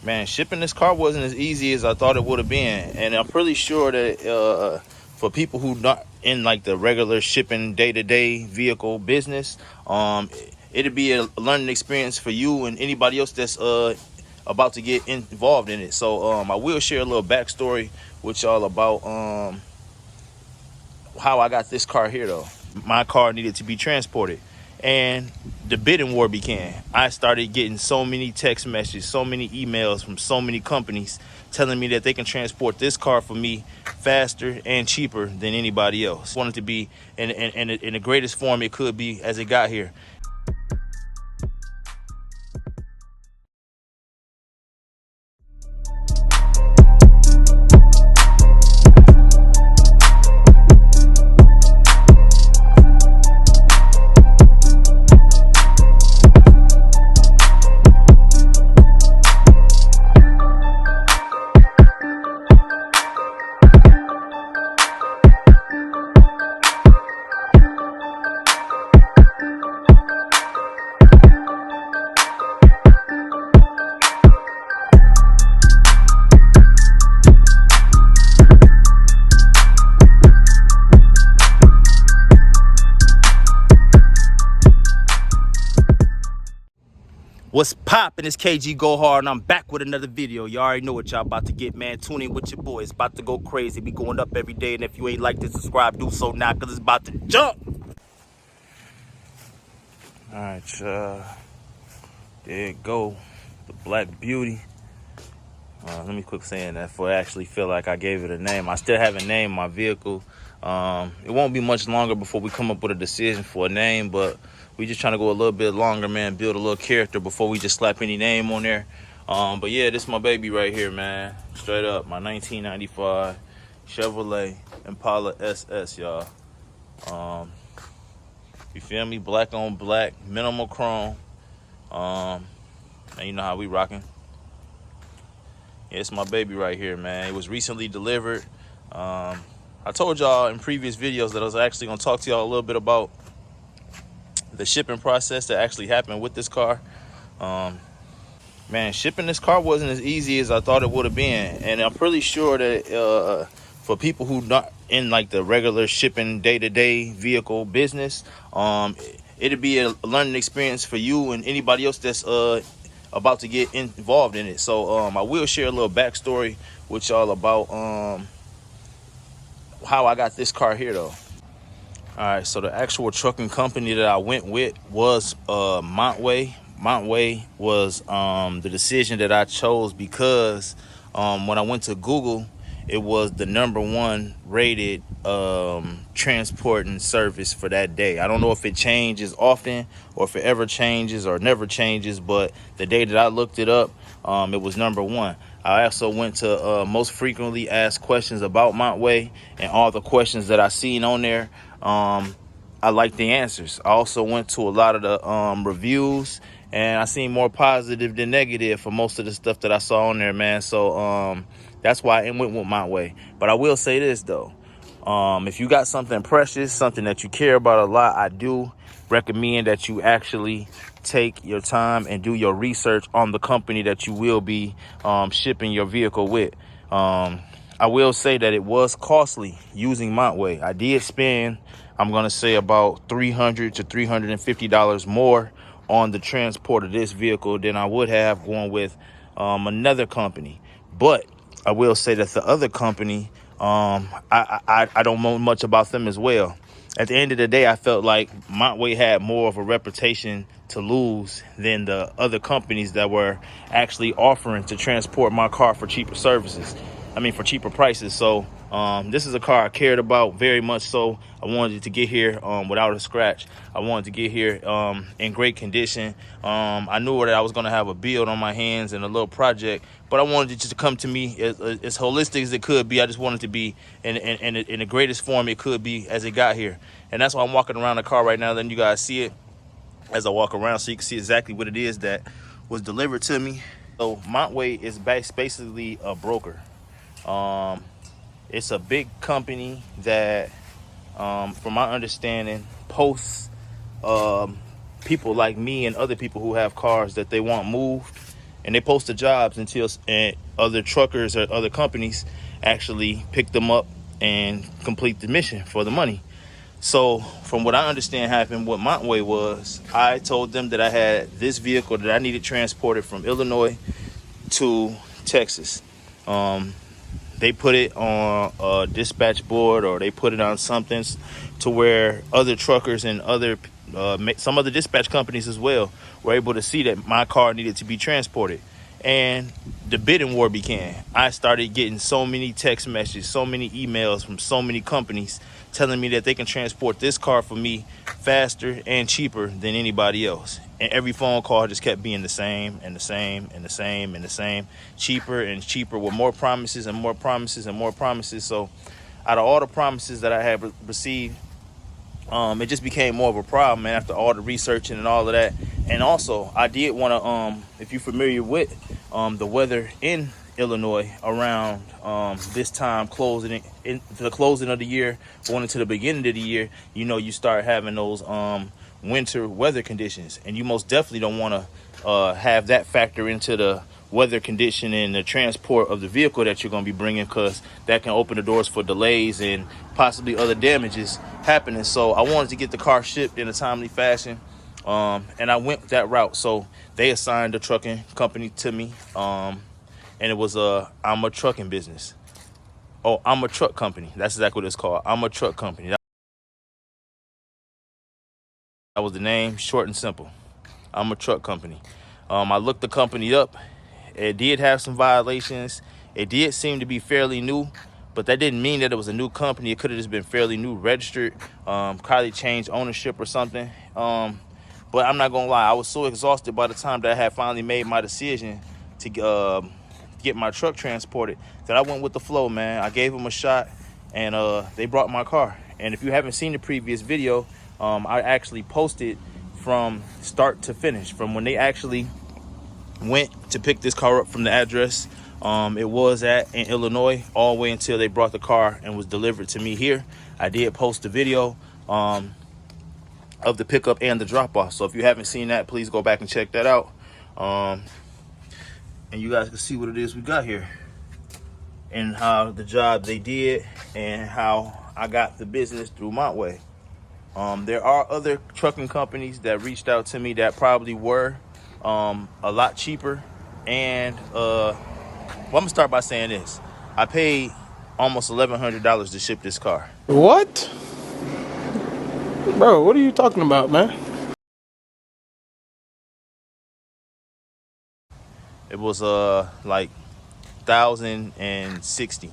Man, shipping this car wasn't as easy as I thought it would have been, and I'm pretty sure that for people who not in like the regular shipping day-to-day vehicle business, it'd be a learning experience for you and anybody else that's about to get involved in it. So I will share a little backstory with y'all about how I got this car here though. My car needed to be transported, and the bidding war began. I started getting so many text messages, so many emails from so many companies telling me that they can transport this car for me faster and cheaper than anybody else. I wanted to be in the greatest form it could be as it got here. What's poppin'? It's KG Go Hard, and I'm back with another video. You already know what y'all about to get, man. Tune in with your boy. It's about to go crazy. Be going up every day, and if you ain't like to subscribe, do so now, because it's about to jump. All right, there it go. The Black Beauty. Let me quit saying that before I actually feel like I gave it a name. I still haven't named my vehicle. It won't be much longer before we come up with a decision for a name, but we just trying to go a little bit longer, man, build a little character before we just slap any name on there. But yeah, this is my baby right here, man. Straight up, my 1995 Chevrolet Impala SS, y'all. You feel me? Black on black, minimal chrome. And you know how we rocking. Yeah, it's my baby right here, man. It was recently delivered. I told y'all in previous videos that I was actually gonna talk to y'all a little bit about the shipping process that actually happened with this car. Man, shipping this car wasn't as easy as I thought it would have been, and I'm pretty sure that for people who not in like the regular shipping day-to-day vehicle business, it'd be a learning experience for you and anybody else that's about to get involved in it. So I will share a little backstory with y'all about how I got this car here though. All right, so the actual trucking company that I went with was Monway. Monway was the decision that I chose because when I went to Google, it was the #1 rated transporting service for that day. I don't know if it changes often or if it ever changes or never changes, but the day that I looked it up, it was #1. I also went to most frequently asked questions about Monway, and all the questions that I seen on there, I liked the answers. I also went to a lot of the reviews, and I seen more positive than negative for most of the stuff that I saw on there, man. So that's why I went with Monway. But I will say this though, if you got something precious, something that you care about a lot, I do recommend that you actually take your time and do your research on the company that you will be shipping your vehicle with. I will say that it was costly using Monway. I did spend, I'm going to say, about $300 to $350 more on the transport of this vehicle than I would have going with another company. But I will say that the other company, I don't know much about them as well. At the end of the day, I felt like Monway had more of a reputation to lose than the other companies that were actually offering to transport my car for cheaper services. I mean, for cheaper prices. So this is a car I cared about very much so. I wanted it to get here without a scratch. I wanted to get here in great condition. I knew that I was going to have a build on my hands and a little project, but I wanted it just to come to me as holistic as it could be. I just wanted it to be in the greatest form it could be as it got here. And that's why I'm walking around the car right now, letting you guys see it as I walk around so you can see exactly what it is that was delivered to me. So Monway is basically a broker. It's a big company that, from my understanding, posts people like me and other people who have cars that they want moved, and they post the jobs until other truckers or other companies actually pick them up and complete the mission for the money. So from what I understand happened, what Monway was, I told them that I had this vehicle that I needed transported from Illinois to Texas. They put it on a dispatch board, or they put it on something to where other truckers and some other dispatch companies as well were able to see that my car needed to be transported. And the bidding war began. I started getting so many text messages, so many emails from so many companies telling me that they can transport this car for me faster and cheaper than anybody else. And every phone call just kept being the same and the same and the same and the same, cheaper and cheaper, with more promises and more promises and more promises. So out of all the promises that I had received, it just became more of a problem, man, after all the researching and all of that. And also, I did want to, if you're familiar with the weather in Illinois around this time, the closing of the year, going into the beginning of the year, you start having those winter weather conditions, and you most definitely don't want to have that factor into the weather condition and the transport of the vehicle that you're going to be bringing, because that can open the doors for delays and possibly other damages happening. So I wanted to get the car shipped in a timely fashion, and I went that route. So they assigned a trucking company to me, and it was I'm a trucking business. Oh, I'm a truck company. That's exactly what it's called. I'm a truck company. That was the name, short and simple. I'm a truck company. I looked the company up. It did have some violations. It did seem to be fairly new, but that didn't mean that it was a new company. It could have just been fairly new, registered, probably changed ownership or something. But I'm not gonna lie, I was so exhausted by the time that I had finally made my decision to get my truck transported that I went with the flow, man. I gave them a shot, and they brought my car. And if you haven't seen the previous video, I actually posted from start to finish, from when they actually went to pick this car up from the address it was in Illinois, all the way until they brought the car and was delivered to me here. I did post a video of the pickup and the drop off. So if you haven't seen that, please go back and check that out. And you guys can see what it is we got here, and how the job they did, and how I got the business through Monway. There are other trucking companies that reached out to me that probably were a lot cheaper. And well, I'm gonna start by saying this. I paid almost $1,100 to ship this car. What? Bro, what are you talking about, man? It was like 1,060,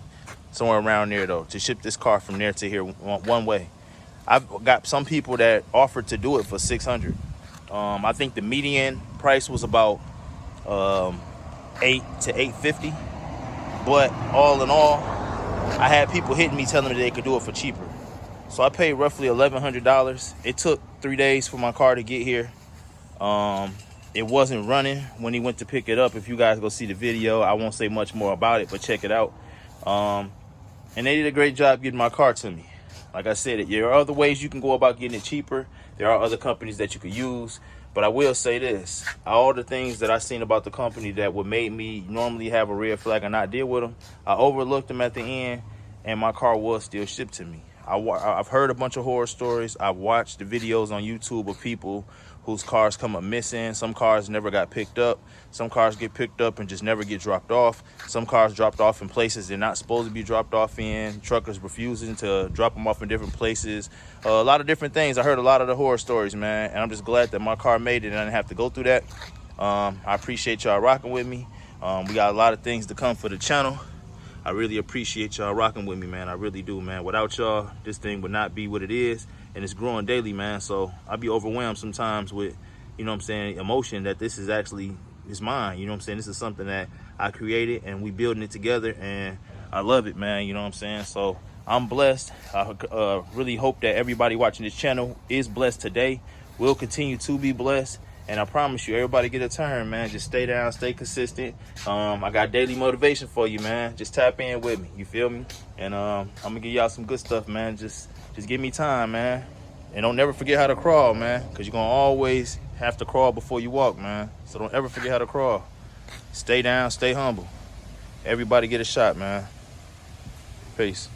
somewhere around there though, to ship this car from there to here one way. I've got some people that offered to do it for 600. I think the median price was about 8 to 850. But all in all, I had people hitting me telling me they could do it for cheaper. So I paid roughly $1,100. It took 3 days for my car to get here. It wasn't running when he went to pick it up. If you guys go see the video, I won't say much more about it, but check it out. And they did a great job getting my car to me. Like I said, there are other ways you can go about getting it cheaper. There are other companies that you could use. But I will say this, all the things that I seen about the company that would make me normally have a red flag and not deal with them, I overlooked them at the end, and my car was still shipped to me. I've heard a bunch of horror stories. I've watched the videos on YouTube of people whose cars come up missing. Some cars never got picked up. Some cars get picked up and just never get dropped off. Some cars dropped off in places they're not supposed to be dropped off in. Truckers refusing to drop them off in different places. A lot of different things. I heard a lot of the horror stories, man, and I'm just glad that my car made it and I didn't have to go through that. I appreciate y'all rocking with me. We got a lot of things to come for the channel. I really appreciate y'all rocking with me, man. I really do, man. Without y'all, this thing would not be what it is, and it's growing daily, man. So I be overwhelmed sometimes with, you know what I'm saying, emotion that this is actually is mine. You know what I'm saying? This is something that I created, and we building it together, and I love it, man. You know what I'm saying? So I'm blessed. I really hope that everybody watching this channel is blessed today. We'll continue to be blessed. And I promise you, everybody get a turn, man. Just stay down, stay consistent. I got daily motivation for you, man. Just tap in with me, you feel me? And I'm gonna give y'all some good stuff, man. Just give me time, man. And don't never forget how to crawl, man, because you're gonna always have to crawl before you walk, man. So don't ever forget how to crawl. Stay down, stay humble. Everybody get a shot, man. Peace.